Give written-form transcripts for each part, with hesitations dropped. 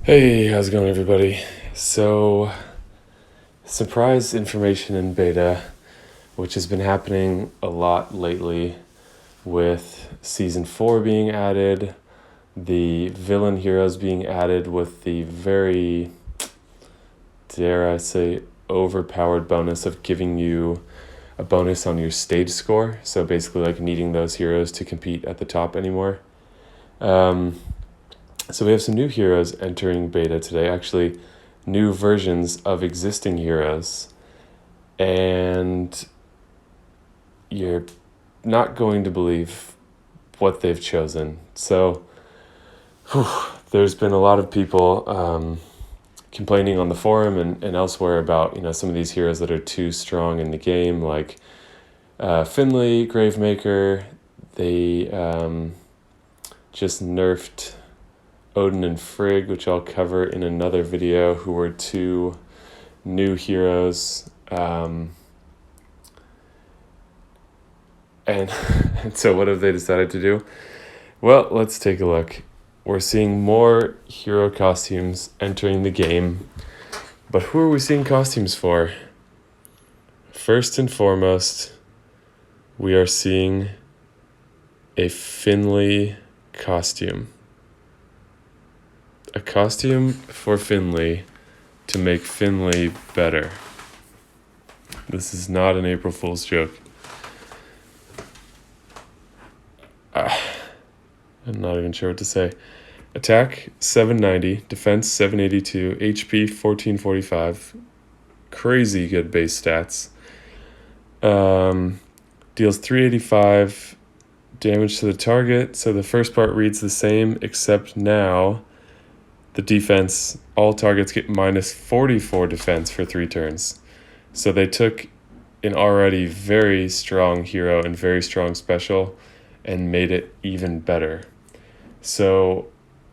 Hey, how's it going, everybody? So, surprise information in beta, which has been happening a lot lately with Season 4 being added, the villain heroes being added with the very, dare I say, overpowered bonus of giving you a bonus on your stage score. So basically like needing those heroes to compete at the top anymore. So we have some new heroes entering beta today, actually new versions of existing heroes. And you're not going to believe what they've chosen. So there's been a lot of people complaining on the forum and elsewhere about some of these heroes that are too strong in the game, like Finley, Gravemaker. They just nerfed Odin and Frigg, which I'll cover in another video, who were two new heroes. And so what have they decided to do? Well, let's take a look. We're seeing more hero costumes entering the game. But who are we seeing costumes for? First and foremost, we are seeing a Finley costume. A costume for Finley to make Finley better. This is not an April Fool's joke. I'm not even sure what to say. Attack 790, defense 782, HP 1445. Crazy good base stats. Deals 385 damage to the target. So the first part reads the same, except now the defense, all targets get minus 44 defense for 3 turns. So they took an already very strong hero and very strong special and made it even better. So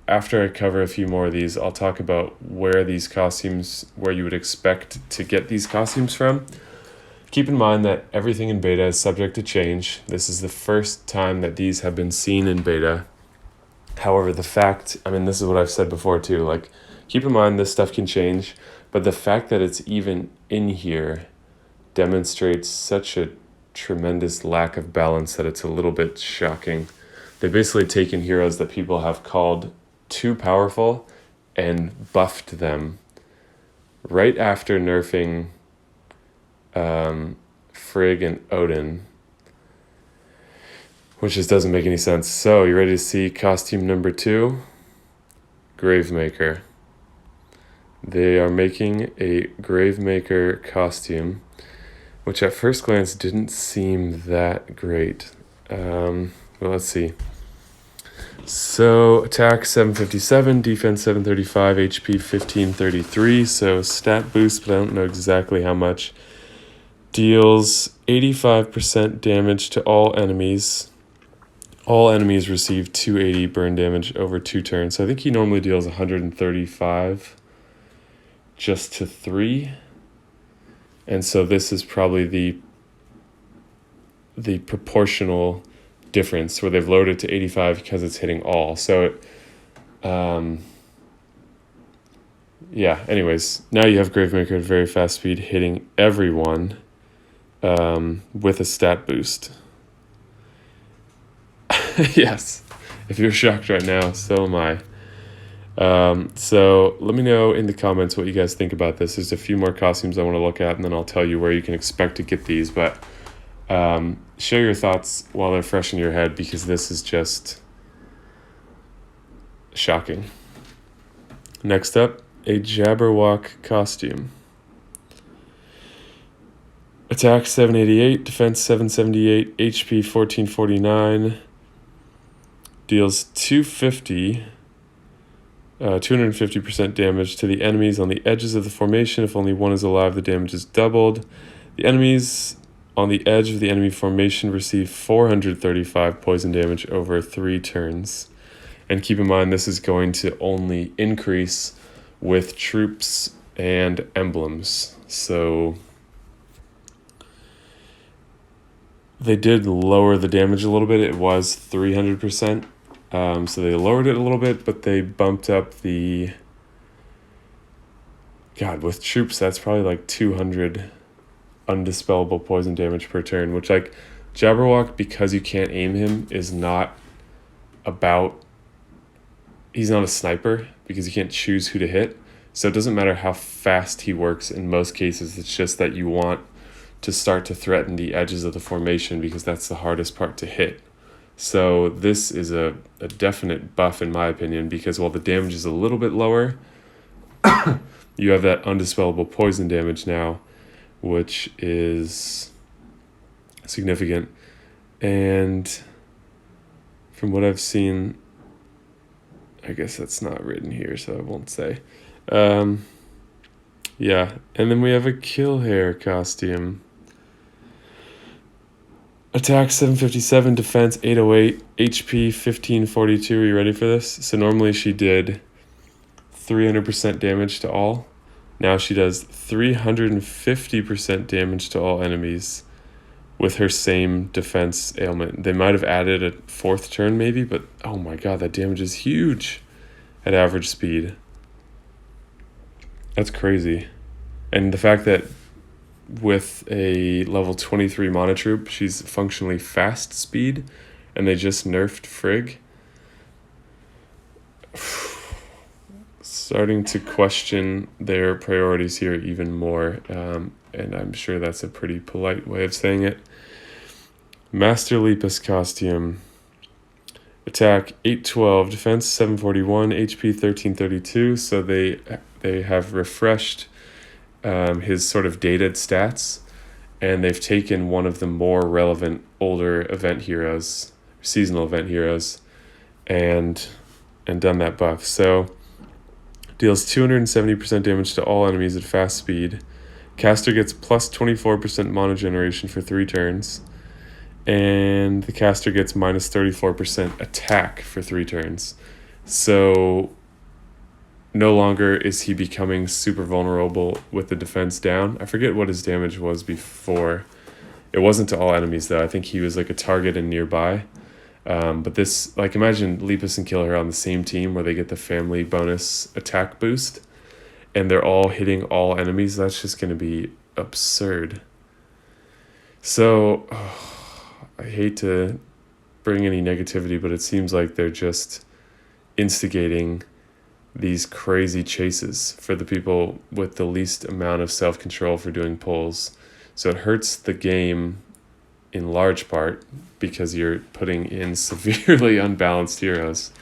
after I cover a few more of these, I'll talk about where you would expect to get these costumes from. Keep in mind that everything in beta is subject to change. This is the first time that these have been seen in beta. However, this is what I've said before too, keep in mind this stuff can change, but the fact that it's even in here demonstrates such a tremendous lack of balance that it's a little bit shocking. They've basically taken heroes that people have called too powerful and buffed them right after nerfing Frigg and Odin, which just doesn't make any sense. So, you ready to see costume number 2? Gravemaker. They are making a Gravemaker costume, which at first glance didn't seem that great. Well, let's see. So, attack 757, defense 735, HP 1533. So, stat boost, but I don't know exactly how much. Deals 85% damage to all enemies. All enemies receive 280 burn damage over 2 turns. So I think he normally deals 135 just to 3. And so this is probably the proportional difference where they've lowered it to 85 because it's hitting all. So anyways, now you have Gravemaker at very fast speed hitting everyone with a stat boost. Yes, if you're shocked right now, so am I. So let me know in the comments what you guys think about this. There's a few more costumes I want to look at, and then I'll tell you where you can expect to get these. But share your thoughts while they're fresh in your head, because this is just shocking. Next up, a Jabberwock costume. Attack 788, defense 778, HP 1449. Deals 250% damage to the enemies on the edges of the formation. If only one is alive, the damage is doubled. The enemies on the edge of the enemy formation receive 435 poison damage over 3 turns. And keep in mind, this is going to only increase with troops and emblems. So they did lower the damage a little bit. It was 300%. So they lowered it a little bit, but they bumped up the God, with troops, that's probably like 200 undispellable poison damage per turn, which, like, Jabberwock, because you can't aim him, is not about... He's not a sniper, because you can't choose who to hit. So it doesn't matter how fast he works in most cases. It's just that you want to start to threaten the edges of the formation, because that's the hardest part to hit. So this is a definite buff, in my opinion, because while the damage is a little bit lower, you have that undispellable poison damage now, which is significant. And from what I've seen, I guess that's not written here, so I won't say. Yeah, and then we have a Killhare costume. Attack 757, defense 808, HP 1542. Are you ready for this? So normally she did 300% damage to all. Now she does 350% damage to all enemies with her same defense ailment. They might have added a fourth turn maybe, but oh my god, that damage is huge at average speed. That's crazy. And the fact that with a level 23 mana troop, she's functionally fast speed, and they just nerfed Frigg. Starting to question their priorities here even more, and I'm sure that's a pretty polite way of saying it. Master Lepus costume. Attack 812, defense 741, HP 1332. So they have refreshed his sort of dated stats, and they've taken one of the more relevant older event heroes, seasonal event heroes, and done that buff. So deals 270% damage to all enemies at fast speed. Caster gets plus 24% mana generation for 3 turns. And the caster gets minus 34% attack for 3 turns. So no longer is he becoming super vulnerable with the defense down. I forget what his damage was before. It wasn't to all enemies, though. I think he was like a target and nearby. But this, like, imagine Lepus and Killhare on the same team where they get the family bonus attack boost, and they're all hitting all enemies. That's just going to be absurd. So, I hate to bring any negativity, but it seems like they're just instigating these crazy chases for the people with the least amount of self-control for doing pulls. So it hurts the game in large part because you're putting in severely unbalanced heroes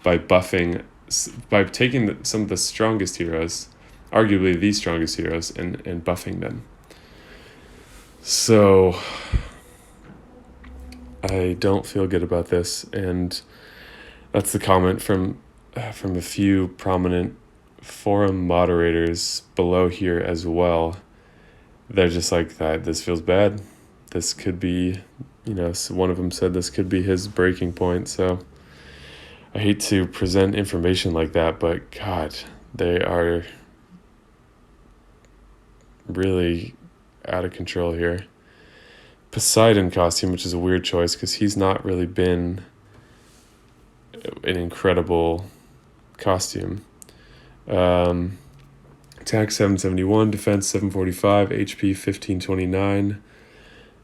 by buffing, by taking some of the strongest heroes, arguably the strongest heroes, and buffing them. So I don't feel good about this, and that's the comment from a few prominent forum moderators below here as well. They're just like, that this feels bad. This could be, so one of them said this could be his breaking point. So I hate to present information like that, but God, they are really out of control here. Poseidon costume, which is a weird choice because he's not really been an incredible costume. Attack 771, defense 745, HP 1529.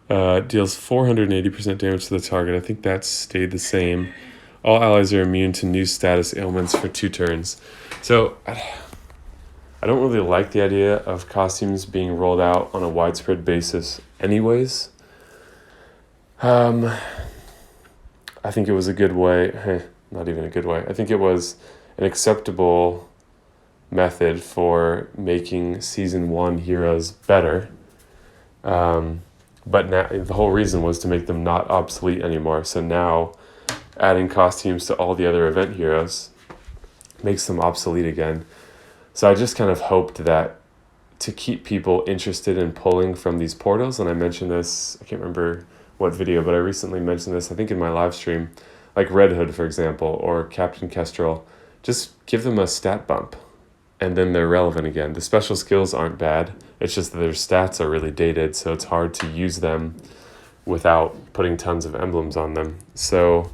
Deals 480% damage to the target. I think that stayed the same. All allies are immune to new status ailments for 2 turns. So I don't really like the idea of costumes being rolled out on a widespread basis anyways. I think it was a good way, not even a good way. I think it was an acceptable method for making Season 1 heroes better. But now the whole reason was to make them not obsolete anymore. So now adding costumes to all the other event heroes makes them obsolete again. So I just kind of hoped that to keep people interested in pulling from these portals, and I mentioned this, I can't remember what video, but I recently mentioned this, I think in my live stream, like Red Hood, for example, or Captain Kestrel, just give them a stat bump, and then they're relevant again. The special skills aren't bad, it's just that their stats are really dated, so it's hard to use them without putting tons of emblems on them. So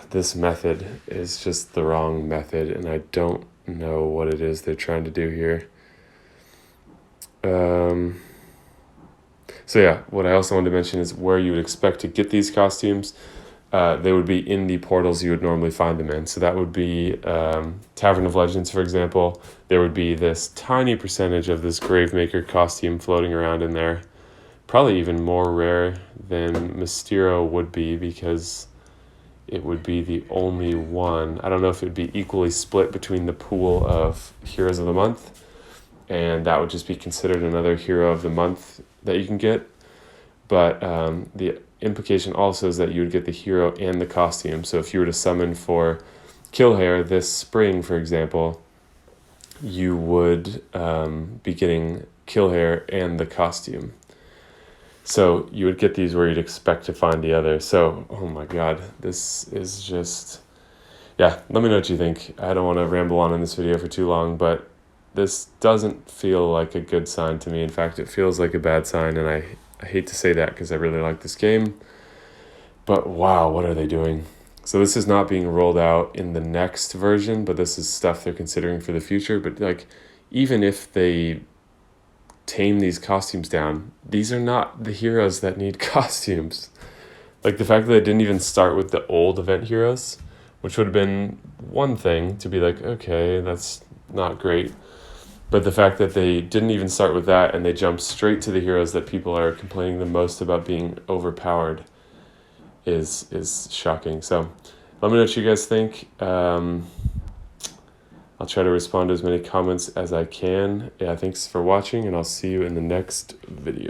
this method is just the wrong method, and I don't know what it is they're trying to do here. So yeah, what I also wanted to mention is where you would expect to get these costumes. They would be in the portals you would normally find them in. So that would be Tavern of Legends, for example. There would be this tiny percentage of this Gravemaker costume floating around in there. Probably even more rare than Mysterio would be, because it would be the only one. I don't know if it would be equally split between the pool of Heroes of the Month, and that would just be considered another Hero of the Month that you can get. But the implication also is that you would get the hero and the costume. So if you were to summon for Killhare this spring, for example, you would be getting Killhare and the costume. So you would get these where you'd expect to find the other. So, oh my god, this is just... Yeah, let me know what you think. I don't want to ramble on in this video for too long, but this doesn't feel like a good sign to me. In fact, it feels like a bad sign, and I hate to say that because I really like this game. But wow, what are they doing? So this is not being rolled out in the next version, but this is stuff they're considering for the future. But like, even if they tame these costumes down, these are not the heroes that need costumes. Like the fact that they didn't even start with the old event heroes, which would have been one thing to be like, okay, that's not great. But the fact that they didn't even start with that and they jumped straight to the heroes that people are complaining the most about being overpowered is shocking. So let me know what you guys think. I'll try to respond to as many comments as I can. Yeah, thanks for watching, and I'll see you in the next video.